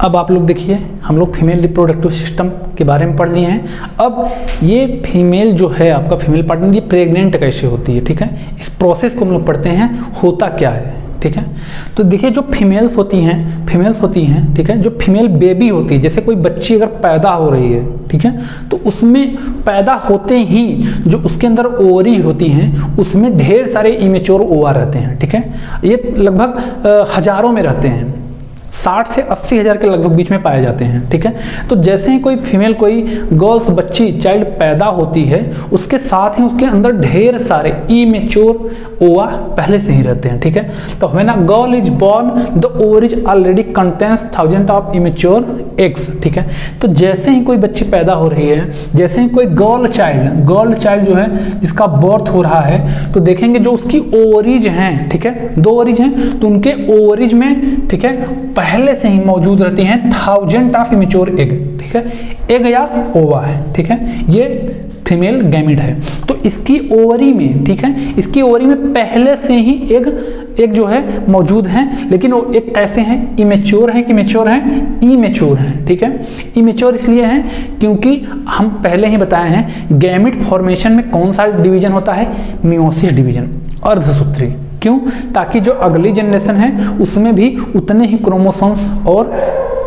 अब आप लोग देखिए, हम लोग फीमेल रिप्रोडक्टिव सिस्टम के बारे में पढ़ लिए हैं। अब ये फीमेल जो है आपका फीमेल पार्टनर, ये प्रेग्नेंट कैसे होती है, ठीक है, इस प्रोसेस को हम लोग पढ़ते हैं, होता क्या है, ठीक है। तो देखिए जो फीमेल्स होती हैं, ठीक है, जो फीमेल बेबी होती है, जैसे कोई बच्ची अगर पैदा हो रही है, ठीक है, तो उसमें पैदा होते ही जो उसके अंदर ओवरी होती हैं उसमें ढेर सारे इमेच्योर ओवा रहते हैं, ठीक है। ये लगभग हजारों में रहते हैं, 60 से 80 हज़ार के लगभग बीच में पाए जाते हैं, ठीक है। तो जैसे ही कोई फीमेल, कोई गर्ल्स, बच्ची, चाइल्ड पैदा होती है, उसके साथ ही उसके अंदर ढेर सारे इमेच्योर ओवा पहले से ही रहते हैं, ठीक है। तो when a girl is born the ovaries already contains thousand of immature eggs, ठीक है। तो जैसे ही कोई बच्ची पैदा हो रही है, जैसे ही कोई गर्ल चाइल्ड जो है जिसका बर्थ हो रहा है, तो देखेंगे जो उसकी ओवरीज हैं, ठीक है, 2 ओवरीज हैं, तो उनके ओवरीज में, ठीक है, पहले से ही मौजूद रहती हैं 1000 ऑफ इमेच्योर एग, ठीक है, एग या ओवा है, ठीक है, ये फीमेल गैमिड है। तो इसकी ओवरी में, ठीक है, इसकी ओवरी में पहले से ही एग जो है मौजूद हैं, लेकिन वो एग कैसे हैं, इमेच्योर हैं कि मैच्योर हैं, इमेच्योर हैं, ठीक है। इमेच्योर इसलिए हैं क्योंकि हम पहले ही बताए हैं गैमिड फॉर्मेशन में कौन सा डिवीजन होता है, मियोसिस डिवीजन, अर्धसूत्री। क्यों? ताकि जो अगली जनरेशन है उसमें भी उतने ही क्रोमोसोम्स और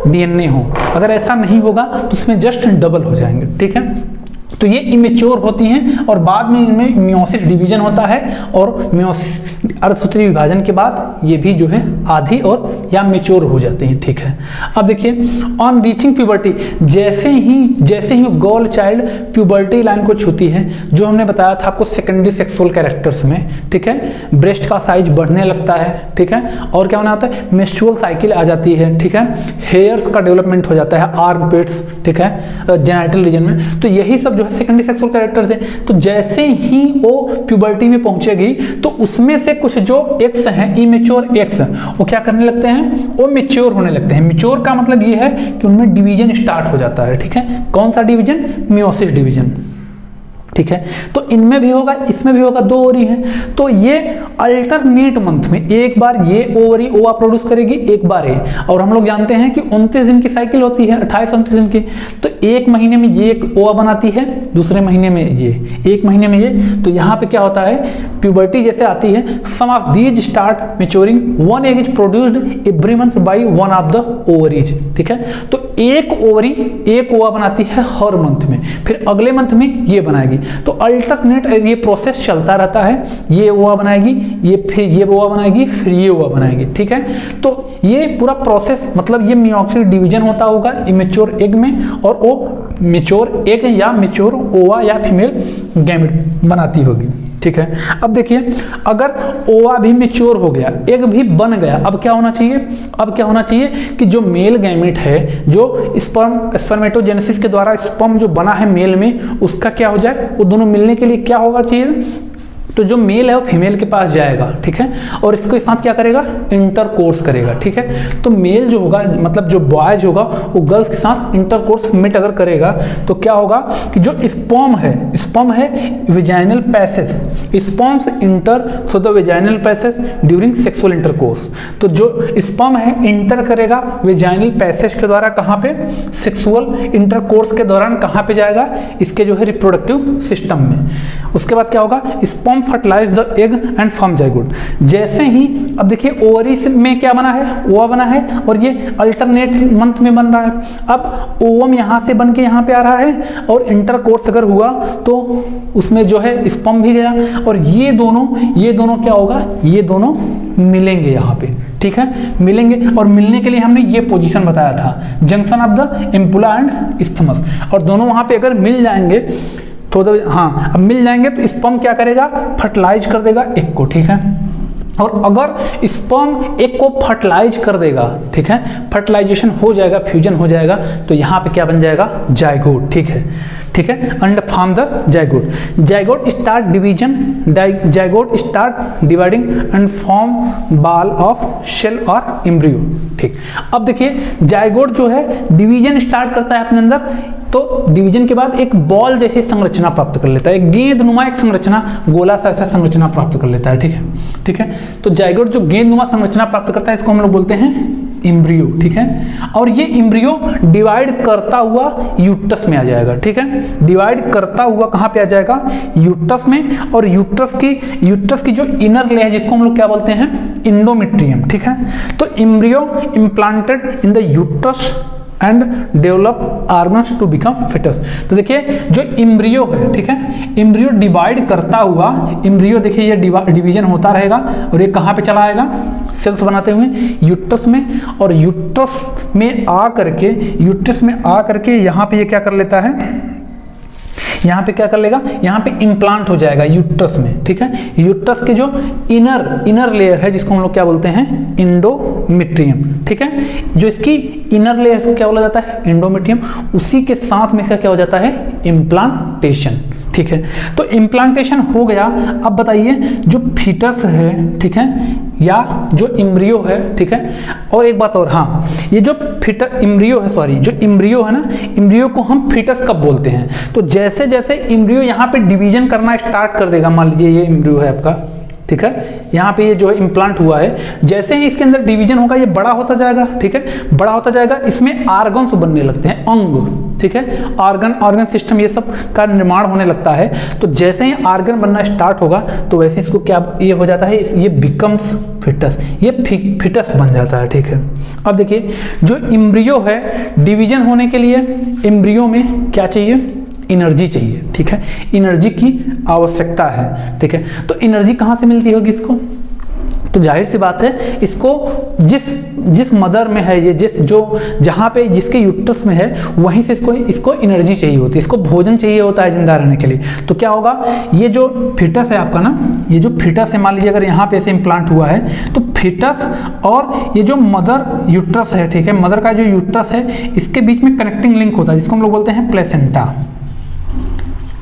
डीएनए हो। अगर ऐसा नहीं होगा तो उसमें जस्ट डबल हो जाएंगे, ठीक है। तो ये इमेच्योर होती हैं और बाद में इनमें मियोसिस डिवीजन होता है, और मियोसिस अर्धसूत्री विभाजन के बाद ये भी जो है आधी और या मैच्योर हो जाते हैं, ठीक है। अब देखिए ऑन रीचिंग प्यूबर्टी, जैसे ही गर्ल चाइल्ड प्यूबर्टी लाइन को छूती है, जो हमने बताया था आपको सेकेंडरी सेक्सुअल कैरेक्टर्स में, ठीक है, ब्रेस्ट का साइज बढ़ने लगता है, ठीक है, और क्या होना होता है, मेंस्ट्रुअल साइकिल आ जाती है, ठीक है, हेयर्स का डेवलपमेंट हो जाता है, आर्म पिट्स, ठीक है, जेनिटल रीजन में। तो यही सब जो है सेकेंडरी सेक्सुअल कैरेक्टर्स है। तो जैसे ही वो प्यूबर्टी में पहुंचेगी तो उसमें से कुछ जो एक्स हैं, इमेच्योर एक्स, वो क्या करने लगते हैं, वो मैच्योर होने लगते हैं। मैच्योर का मतलब ये है कि उनमें डिवीजन स्टार्ट हो जाता है, ठीक है। कौन सा डिवीजन, मियोसिस डिवीजन, ठीक है। तो इनमें भी होगा, इसमें भी होगा, 2 ओवरी हैं। तो ये अल्टरनेट मंथ में एक बार ये ओवरी ओवा प्रोड्यूस करेगी, एक बार ये, और हम लोग जानते हैं कि 29 दिन की साइकिल होती है, 28-29 दिन की। तो एक महीने में ये एक ओवा बनाती है, दूसरे महीने में ये, एक महीने में ये। तो यहाँ पे क्या होता है, प्यूबर्टी जैसे आती है, some of these start maturing, 1 egg is produced every month by 1 of the ovaries, ठीक है। तो एक ओवरी एक ओवा बनाती है हर मंथ में, फिर अगले मंथ में ये बनाएगी। तो अल्टरनेट ये प्रोसेस चलता रहता है, ये ओवा बनाएगी, ये फिर ये ओवा बनाएगी, फिर ये ओवा बनाएगी, ठीक है। तो ये पूरा प्रोसेस मतलब ये मियोसिस डिवीजन होता होगा इमेच्योर एग में, और वो मैच्योर एग या मैच्योर ओवा या फीमेल गैमेट बनाती होगी, ठीक है। अब देखिए अगर ओवा भी मैच्योर हो गया, एग भी बन गया, अब क्या होना चाहिए, अब क्या होना चाहिए कि जो मेल गैमेट है, जो स्पर्मेटोजेनेसिस के द्वारा स्पर्म जो बना है मेल में, उसका क्या हो जाए, वो दोनों मिलने के लिए क्या होगा चाहिए, तो जो मेल है वो फीमेल के पास जाएगा, ठीक है, और इसके साथ क्या करेगा, इंटरकोर्स करेगा, ठीक है। तो मेल जो होगा, मतलब जो बॉयज होगा, वो गर्ल्स के साथ इंटरकोर्स मिट अगर करेगा तो क्या होगा कि जो स्पर्म है vaginal passage, sperms inter through the vaginal passage during sexual intercourse. तो जो स्पर्म है इंटर करेगा वेजाइनल पैसेज के द्वारा, कहाँ पे, सेक्सुअल इंटरकोर्स के दौरान कहाँ पे जाएगा, इसके जो है रिप्रोडक्टिव सिस्टम में। उसके बाद क्या होगा, sperm fertilise the egg and form zygote. जैसे ही अब देखिए ओवरी में क्या बना है, ओवा बना है, और ये अल्टरनेट मंथ में बन रहा है। अब ओवम यहां से बन के यहां पे आ रहा है, और इंटरकोर्स अगर हुआ तो उसमें जो है स्पर्म भी गया, और ये दोनों क्या होगा, ये दोनों मिलेंगे यहाँ पे, ठीक है, मिलेंगे। और मिलने के लिए हमने ये पोजीशन बताया था, junction of the ampulla and isthmus, और दोनों वहां पे अगर मिल जाएंगे तो हाँ, अब मिल जाएंगे तो स्पर्म क्या करेगा, फर्टिलाइज कर देगा एग को, ठीक है। और अगर स्पर्म एग को फर्टिलाइज कर देगा, ठीक है, फर्टिलाइजेशन हो जाएगा, फ्यूजन हो जाएगा, तो यहाँ पे क्या बन जाएगा, जाइगोट, ठीक है, ठीक है, and form the zygote. Zygote start division, zygote start dividing and form ball of cell और एम्ब्रियो, ठीक। अब देखिए जाइगोट जो है डिवीजन स्टार्ट करता है अपने अंदर, तो डिवीजन के बाद एक बॉल जैसी संरचना प्राप्त कर लेता है, एक गेंदनुमा एक संरचना, गोला सा ऐसा संरचना प्राप्त कर लेता है, ठीक है, ठीक है। तो जाइगोट जो गेंदनुमा संरचना प्राप्त करता है, इसको हम लोग बोलते हैं इम्ब्रियो, ठीक है। और ये इम्ब्रियो डिवाइड करता हुआ यूट्रस में आ जाएगा, ठीक है। डिवाइड करता हुआ कहाँ पे आ जाएगा? यूट्रस में। और यूट्रस की जो इनर लेयर है जिसको हम लोग क्या बोलते हैं? इंडोमेट्रियम, ठीक है। तो embryo implanted in the uterus and develop organs to become foetus. तो देखिए जो इम्ब्रियो है, ठीक है, इम्ब्रियो डिवाइड करता हुआ, इम्ब्रियो देखिए ये डिवीजन होता रहेगा और ये कहाँ पे चला आएगा? सेल्स बनाते हुए यूट्रस में। और यूट्रस में आ करके यहाँ पे ये क्या कर लेता है? यहाँ पे क्या कर लेगा? यहाँ पे इम्प्लांट हो जाएगा यूट्रस में, ठीक है। यूट्रस के जो इनर लेयर है जिसको हम लोग क्या बोलते हैं? इंडोमेट्रियम, ठीक है। जो इसकी इनर लेयर इसको क्या बोला जाता है? इंडोमेट्रियम। उसी के साथ में इसका क्या हो जाता है? इम्प्लांटेशन, ठीक है। तो इम्प्लांटेशन हो गया। अब बताइए जो फीटस है, ठीक है, या जो इम्ब्रियो है, ठीक है। और एक बात और, हाँ, ये जो इम्ब्रियो है ना, इम्ब्रियो को हम फीटस कब बोलते हैं? तो जैसे जैसे इम्ब्रियो यहाँ पे डिवीजन करना स्टार्ट कर देगा, मान लीजिए ये इम्ब्रियो है आपका, ठीक है, यहाँ पे ये जो है इम्प्लांट हुआ है, जैसे ही इसके अंदर डिवीजन होगा ये बड़ा होता जाएगा, ठीक है, बड़ा होता जाएगा। इसमें आर्गन्स बनने लगते हैं, अंग, ठीक है, ऑर्गन सिस्टम ये सब का निर्माण होने लगता है। तो जैसे ही ऑर्गन बनना स्टार्ट होगा तो वैसे इसको क्या ये हो जाता है? ये बिकम्स फिटस, ये फिटस बन जाता है, ठीक है। अब देखिए जो इम्ब्रियो है, डिवीजन होने के लिए इम्ब्रियो में क्या चाहिए? एनर्जी चाहिए, ठीक है, एनर्जी की आवश्यकता है, ठीक है। तो एनर्जी कहाँ से मिलती होगी इसको? तो जाहिर सी बात है इसको जिस मदर में है ये, जहाँ पे जिसके यूट्रस में है वहीं से इसको एनर्जी चाहिए होती है, इसको भोजन चाहिए होता है जिंदा रहने के लिए। तो क्या होगा? ये जो फिटस है आपका ना, ये जो फिटस है, मान लीजिए अगर यहाँ पे ऐसे इम्प्लांट हुआ है तो फिटस और ये जो मदर यूट्रस है, ठीक है, मदर का जो यूट्रस है इसके बीच में कनेक्टिंग लिंक होता है जिसको हम लोग बोलते हैं प्लेसेंटा,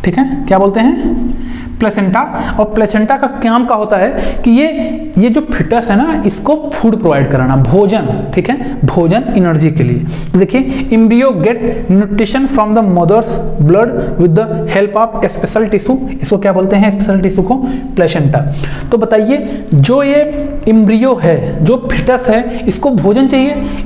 ठीक है। क्या बोलते हैं? प्लेसेंटा। और प्लेसेंटा का काम का होता है कि ये जो फिटस है ना, इसको फूड प्रोवाइड कराना, भोजन, ठीक है, भोजन एनर्जी के लिए। देखिए embryo get nutrition from the mother's blood with the help of special tissue, इसको क्या बोलते हैं? स्पेशल टिश्यू को प्लेसेंटा। तो बताइए जो ये एम्ब्रियो है, जो फिटस है, इसको भोजन चाहिए,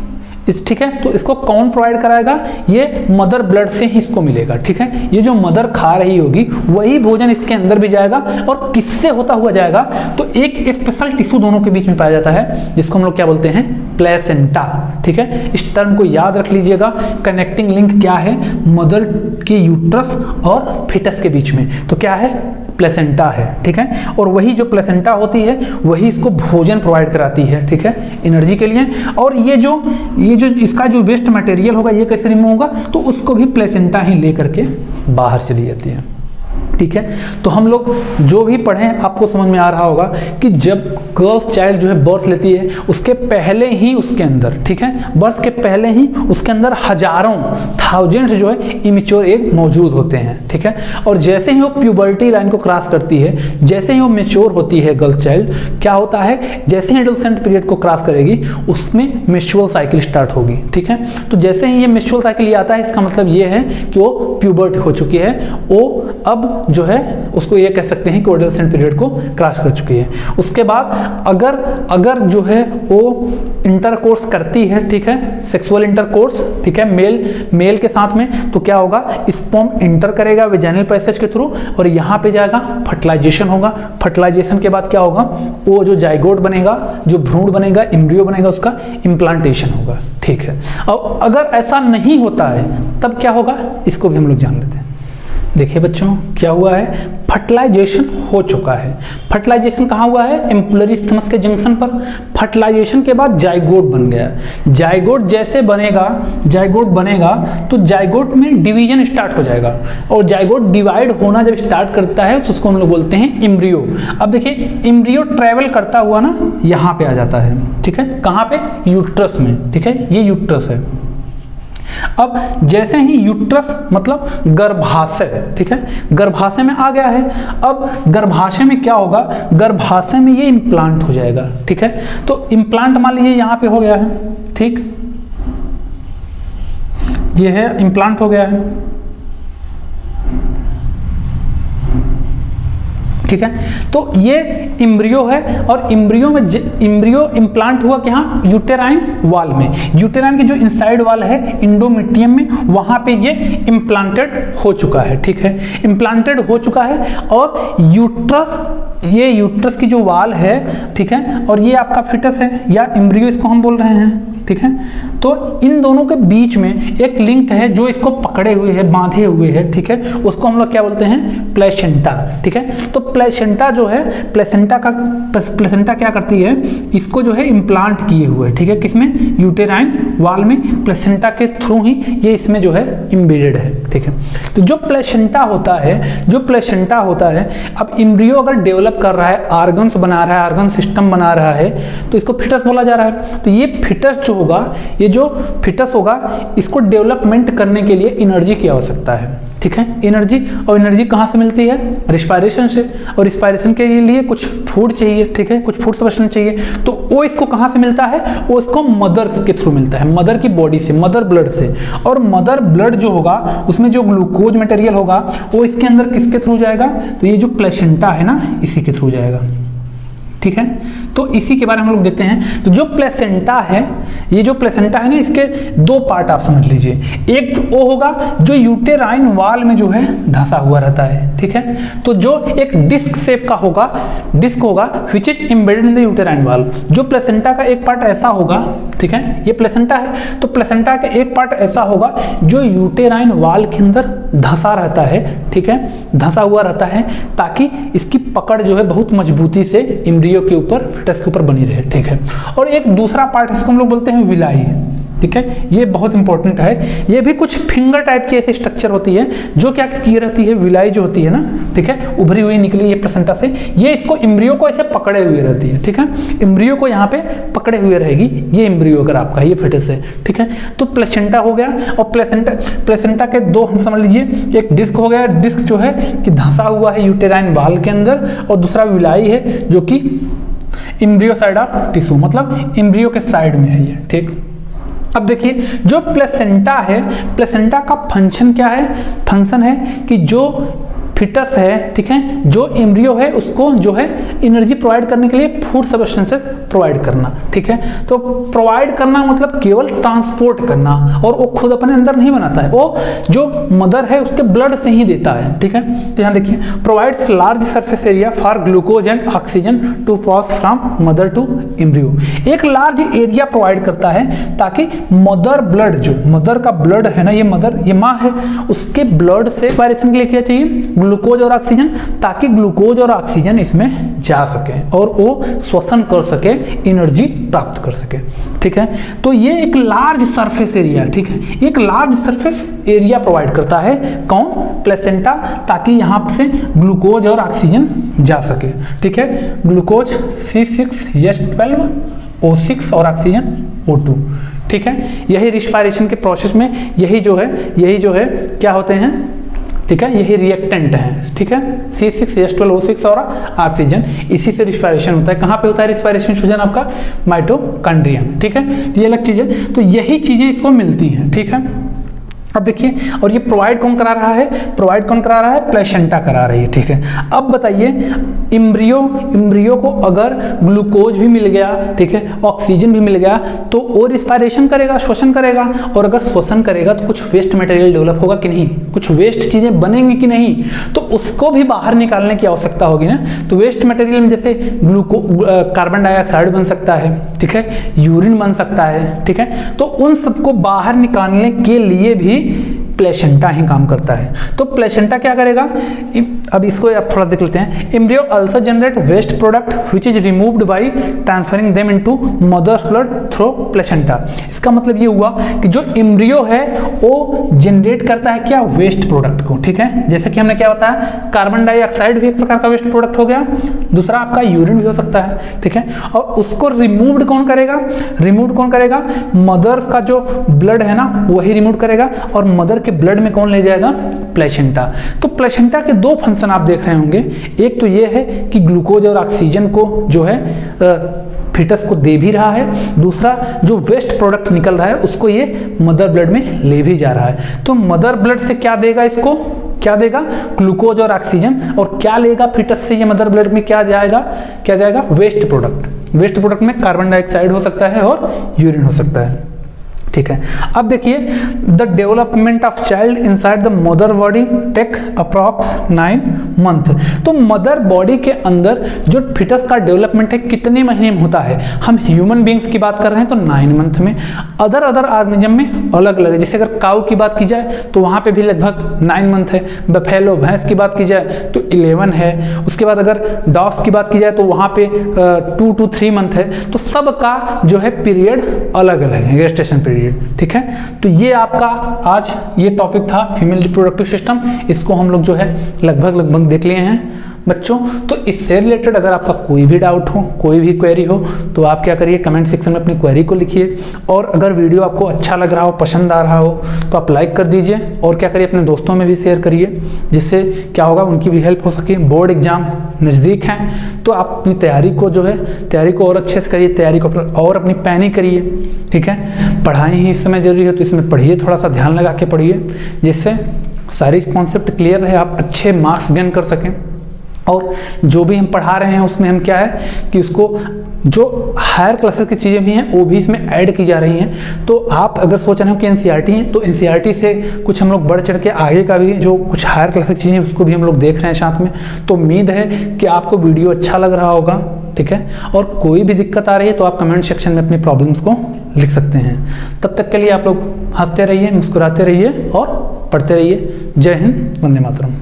ठीक है, तो इसको कौन प्रोवाइड कराएगा? ये मदर ब्लड से ही इसको मिलेगा, ठीक है। ये जो मदर खा रही होगी वही भोजन इसके अंदर भी जाएगा। और किससे होता हुआ जाएगा? तो एक स्पेशल टिश्यू दोनों के बीच में पाया जाता है जिसको हम लोग क्या बोलते हैं? प्लेसेंटा, ठीक है। इस टर्म को याद रख लीजिएगा। कनेक्टिंग लिंक क्या है? मदर के यूट्रस और फिटस के बीच में, तो क्या है? प्लेसेंटा है, ठीक है। और वही जो प्लेसेंटा होती है वही इसको भोजन प्रोवाइड कराती है, ठीक है, एनर्जी के लिए। और ये जो इसका जो वेस्ट मटेरियल होगा ये कैसे रिमूव होगा? तो उसको भी प्लेसेंटा ही लेकर के बाहर चली जाती है, ठीक है। तो हम लोग जो भी पढ़ें आपको समझ में आ रहा होगा कि जब गर्ल्स चाइल्ड जो है बर्थ लेती है उसके पहले ही उसके अंदर, ठीक है, बर्थ के पहले ही उसके अंदर हजारों थाउजेंड्स जो है इमेच्योर एग मौजूद होते हैं, ठीक है। और जैसे ही वो प्यूबर्टी लाइन को क्रॉस करती है, जैसे ही वो मेच्योर होती है गर्ल्स चाइल्ड, क्या होता है? जैसे ही एडोलेसेंट पीरियड को क्रॉस करेगी उसमें मेंस्ट्रुअल साइकिल स्टार्ट होगी, ठीक है। तो जैसे ही ये मेंस्ट्रुअल साइकिल ये आता है इसका मतलब ये है कि वो प्यूबर्ट हो चुकी है, वो अब जो है उसको ये कह सकते हैं कि एडोलेसेंट पीरियड को क्रॉस कर चुकी है। उसके बाद अगर जो है वो इंटरकोर्स करती है, ठीक है, सेक्सुअल इंटरकोर्स, ठीक है, मेल के साथ में, तो क्या होगा? स्पर्म इंटर करेगा वेजाइनल पैसेज के थ्रू और यहाँ पे जाएगा, फर्टिलाइजेशन होगा। फर्टिलाइजेशन के बाद क्या होगा? वो जो जाइगोट बनेगा, जो भ्रूण बनेगा, एम्ब्रियो बनेगा, उसका इम्प्लांटेशन होगा, ठीक है। और अगर ऐसा नहीं होता है तब क्या होगा? इसको भी हम लोग जान लेते हैं। देखिए बच्चों क्या हुआ है? फर्टिलाइजेशन हो चुका है। फर्टिलाइजेशन कहाँ हुआ है? एम्पुलरी स्थमस के जंक्शन पर। फर्टिलाइजेशन के बाद जाइगोट बन गया। जाइगोट जैसे बनेगा तो जाइगोट में डिवीजन स्टार्ट हो जाएगा और जाइगोट डिवाइड होना जब स्टार्ट करता है तो उसको हम लोग बोलते हैं एम्ब्रियो। अब देखिए एम्ब्रियो ट्रेवल करता हुआ ना यहाँ पे आ जाता है, ठीक है, कहाँ पे? यूट्रस में, ठीक है, ये यूट्रस है। अब जैसे ही यूट्रस मतलब गर्भाशय, ठीक है, गर्भाशय में आ गया है। अब गर्भाशय में क्या होगा? गर्भाशय में ये इम्प्लांट हो जाएगा, ठीक है। तो इम्प्लांट मान लीजिए यहाँ पे हो गया है, ठीक, ये है इम्प्लांट हो गया है, ठीक है। तो ये इम्ब्रियो है और इम्ब्रियो में इम्ब्रियो इम्प्लांट हुआ कहाँ, यूटेराइन वाल में। यूटेराइन की जो इनसाइड वाल है इंडोमेट्रियम में, वहां पे ये इम्प्लांटेड हो चुका है। ठीक है, इम्प्लांटेड हो चुका है और यूट्रस, ये यूट्रस की जो वाल है, ठीक है, और ये आपका फिटस है या इम्ब्रियो इसको हम बोल रहे हैं। ठीक है, तो इन दोनों के बीच में एक लिंक है जो इसको पकड़े हुए है, बांधे हुए है। ठीक है, उसको हम लोग क्या बोलते हैं, प्लेसेंटा। ठीक है, तो प्लेसेंटा जो है, प्लेसेंटा क्या करती है, इसको जो है इम्प्लांट किए हुए है। ठीक है, किसमें, यूटेराइन वाल में, प्लेसेंटा के थ्रू ही ये इसमें जो है इम्बेडेड है। ठीक है, तो जो प्लेसेंटा होता है, जो प्लेसेंटा होता है, अब इम्ब्रियो अगर डेवलप कर रहा है, ऑर्गन्स बना रहा है, ऑर्गन सिस्टम बना रहा है, तो इसको फिटस बोला जा रहा है। तो ये फिटस जो होगा, ये जो फिटस होगा, इसको डेवलपमेंट करने के लिए एनर्जी की आवश्यकता है। ठीक है, एनर्जी, और एनर्जी कहाँ से मिलती है, रिस्पायरेशन से, और रिस्पायरेशन के लिए कुछ फूड चाहिए। ठीक है, कुछ फूड सब्सटेंस चाहिए, तो वो इसको कहाँ से मिलता है, वो इसको मदर के थ्रू मिलता है, मदर की बॉडी से, मदर ब्लड से। और मदर ब्लड जो होगा उसमें जो ग्लूकोज मटेरियल होगा वो इसके अंदर किसके थ्रू जाएगा, तो ये जो प्लेसेंटा है ना, इसी के थ्रू जाएगा। ठीक है, तो इसी के बारे में हम लोग देखते हैं। तो जो प्लेसेंटा है, ये जो प्लेसेंटा है ना, इसके दो पार्ट आप समझ लीजिए। एक वो होगा जो यूटेराइन वाल में जो है धंसा हुआ रहता है। ठीक है, तो जो एक डिस्क शेप का होगा, डिस्क होगा which is embedded in the uterine वाल। जो प्लेसेंटा का एक पार्ट ऐसा होगा, ठीक है, ये प्लेसेंटा है, तो प्लेसेंटा का एक पार्ट ऐसा होगा जो यूटेराइन वाल के अंदर धंसा रहता है। ठीक है, धंसा हुआ रहता है, ताकि इसकी पकड़ जो है बहुत मजबूती से इम्ब्रियो के ऊपर, फिटस के ऊपर बनी रहे। ठीक है, और एक दूसरा पार्ट इसको हम लोग बोलते हैं विलाई। ठीक है, ये बहुत इंपॉर्टेंट है। ये भी कुछ फिंगर टाइप की ऐसी स्ट्रक्चर होती है जो क्या की रहती है, विलाई जो होती है ना, ठीक है, उभरी हुई निकली है प्लेसेंटा से, ये इसको इम्ब्रियो को ऐसे पकड़े हुए रहती है। ठीक है, इम्ब्रियो को यहाँ पे पकड़े हुए रहेगी, ये इम्ब्रियो अगर आपका, ये फिटस है। ठीक है, तो प्लेसेंटा हो गया, और प्लेसेंटा के दो हम समझ लीजिए, एक डिस्क हो गया, डिस्क जो है कि धंसा हुआ है यूटेराइन वाल के अंदर, और दूसरा विलाई है जो कि इम्ब्रियो साइड ऑफ टिश्यू, मतलब इम्ब्रियो के साइड में है ये। ठीक, अब देखिए जो प्लेसेंटा है, प्लेसेंटा का फंक्शन क्या है, फंक्शन है कि जो फिटस है, ठीक है, जो एम्ब्रियो है, उसको जो है एनर्जी प्रोवाइड करने के लिए फूड सब्सटेंसेस प्रोवाइड करना। ठीक है, तो प्रोवाइड करना मतलब केवल ट्रांसपोर्ट करना, और वो खुद अपने अंदर नहीं बनाता है, वो जो मदर है उसके ब्लड से ही देता है। ठीक है, तो यहाँ देखिए, provides large surface area for glucose and oxygen to pass from mother to embryo. एक लार्ज एरिया प्रोवाइड करता है ताकि मदर ब्लड, जो मदर का ब्लड है ना, ये मदर, ये माँ है, उसके ब्लड से रिस्पायरेशन के लिए क्या चाहिए, ग्लूकोज और ऑक्सीजन, ताकि ग्लूकोज और ऑक्सीजन इसमें जा सके और वो श्वसन कर सके, एनर्जी प्राप्त कर सके। ठीक है, तो ये एक लार्ज सरफेस एरिया, ठीक है, एक लार्ज सरफेस एरिया प्रोवाइड करता है, कौन, प्लेसेंटा, ताकि यहाँ से ग्लूकोज और ऑक्सीजन जा सके। ठीक है, ग्लूकोज C6H12 O6 और ऑक्सीजन O2। ठीक है, यही रिस्पायरेशन के प्रोसेस में यही जो है क्या होते हैं, ठीक है, यही रिएक्टेंट है। ठीक है, C6H12 O6 और ऑक्सीजन, इसी से रिस्पायरेशन होता है। कहाँ पे होता है रिस्पायरेशन, सूजन आपका माइटोकॉन्ड्रिया। ठीक है, ये अलग चीज है, तो यही चीजें इसको मिलती हैं। ठीक है, अब देखिए, और ये प्रोवाइड कौन करा रहा है, प्रोवाइड कौन करा रहा है, प्लेसेंटा करा रही है। ठीक है, अब बताइए, इम्ब्रियो को अगर ग्लूकोज भी मिल गया, ठीक है, ऑक्सीजन भी मिल गया, तो वो रिस्पायरेशन करेगा, श्वसन करेगा, और अगर श्वसन करेगा तो कुछ वेस्ट मटेरियल डेवलप होगा कि नहीं, कुछ वेस्ट चीजें बनेंगी कि नहीं, तो उसको भी बाहर निकालने की आवश्यकता होगी ना। तो वेस्ट मटेरियल में जैसे कार्बन डाइऑक्साइड बन सकता है, ठीक है, यूरिन बन सकता है। ठीक है, तो उन सबको बाहर निकालने के लिए भी प्लेसेंटा ही काम करता है। तो प्लेसेंटा क्या करेगा, अब इसको आप थोड़ा देख लेते हैं। Embryo also generate waste product which is removed by transferring them into mother's blood through placenta. इसका मतलब ये हुआ कि जो एम्ब्रियो है वो जनरेट करता है क्या, वेस्ट प्रोडक्ट को। ठीक है, जैसे कि हमने क्या बताया, कार्बन डाइऑक्साइड भी एक प्रकार का वेस्ट प्रोडक्ट हो गया, दूसरा आपका यूरिन भी हो सकता है। ठीक है, और उसको रिमूव्ड कौन करेगा, मदर्स का जो ब्लड है ना वही रिमूव करेगा, और मदर के ब्लड में कौन ले जाएगा, प्लेसेंटा। तो प्लेसेंटा के दो फंक्शन आप देख रहे होंगे, एक तो ये है कि ग्लूकोज और ऑक्सीजन को जो है फिटस को दे भी रहा है, दूसरा जो वेस्ट प्रोडक्ट निकल रहा है उसको ये मदर ब्लड में ले भी जा रहा है। तो मदर ब्लड से क्या देगा इसको, क्या देगा, ग्लूकोज और ऑक्सीजन, और क्या लेगा फीटस से ये मदर ब्लड में, क्या जाएगा वेस्ट प्रोडक्ट। वेस्ट प्रोडक्ट में कार्बन डाइऑक्साइड हो सकता है और यूरिन हो सकता है, ठीक है। अब देखिए, the development of child inside the mother body take approx 9 month. तो मदर बॉडी के अंदर जो फिटस का डेवलपमेंट है कितने महीने में होता है, हम ह्यूमन बींग्स की बात कर रहे हैं तो 9 मंथ में, अदर ऑर्गेनिज्म में अलग अलग है। जैसे अगर काऊ की बात की जाए तो वहाँ पे भी लगभग 9 मंथ है, बफेलो भैंस की बात की जाए तो 11 है, उसके बाद अगर डॉग्स की बात की जाए तो वहाँ पे 2 to 3 मंथ है। तो सबका जो है पीरियड अलग अलग है, गेस्टेशन पीरियड, ठीक है। तो ये आपका आज ये टॉपिक था फीमेल रिप्रोडक्टिव सिस्टम, इसको हम लोग जो है लगभग देख लिए हैं बच्चों। तो इससे रिलेटेड अगर आपका कोई भी डाउट हो, कोई भी क्वेरी हो, तो आप क्या करिए, कमेंट सेक्शन में अपनी क्वेरी को लिखिए। और अगर वीडियो आपको अच्छा लग रहा हो, पसंद आ रहा हो, तो आप लाइक कर दीजिए और क्या करिए, अपने दोस्तों में भी शेयर करिए, जिससे क्या होगा, उनकी भी हेल्प हो सके। बोर्ड एग्जाम नज़दीक हैं तो आप अपनी तैयारी को जो है, तैयारी को और अच्छे से करिए, तैयारी को और अपनी पैनी करिए, ठीक है। पढ़ाई ही इस समय जरूरी है तो इसमें पढ़िए, थोड़ा सा ध्यान लगा के पढ़िए, जिससे सारी कॉन्सेप्ट क्लियर रहे, आप अच्छे मार्क्स गेन कर सकें। और जो भी हम पढ़ा रहे हैं उसमें हम क्या है कि उसको जो हायर क्लासेस की चीज़ें भी हैं वो भी इसमें ऐड की जा रही हैं। तो आप अगर सोच रहे हो कि एनसीईआरटी है तो एनसीईआरटी से कुछ हम लोग बढ़ चढ़ के आगे का भी जो कुछ हायर क्लासेस की चीज़ें उसको भी हम लोग देख रहे हैं साथ में। तो उम्मीद है कि आपको वीडियो अच्छा लग रहा होगा, ठीक है। और कोई भी दिक्कत आ रही है तो आप कमेंट सेक्शन में अपनी प्रॉब्लम्स को लिख सकते हैं। तब तक के लिए आप लोग हंसते रहिए, मुस्कुराते रहिए और पढ़ते रहिए। जय हिंद, वंदे मातरम।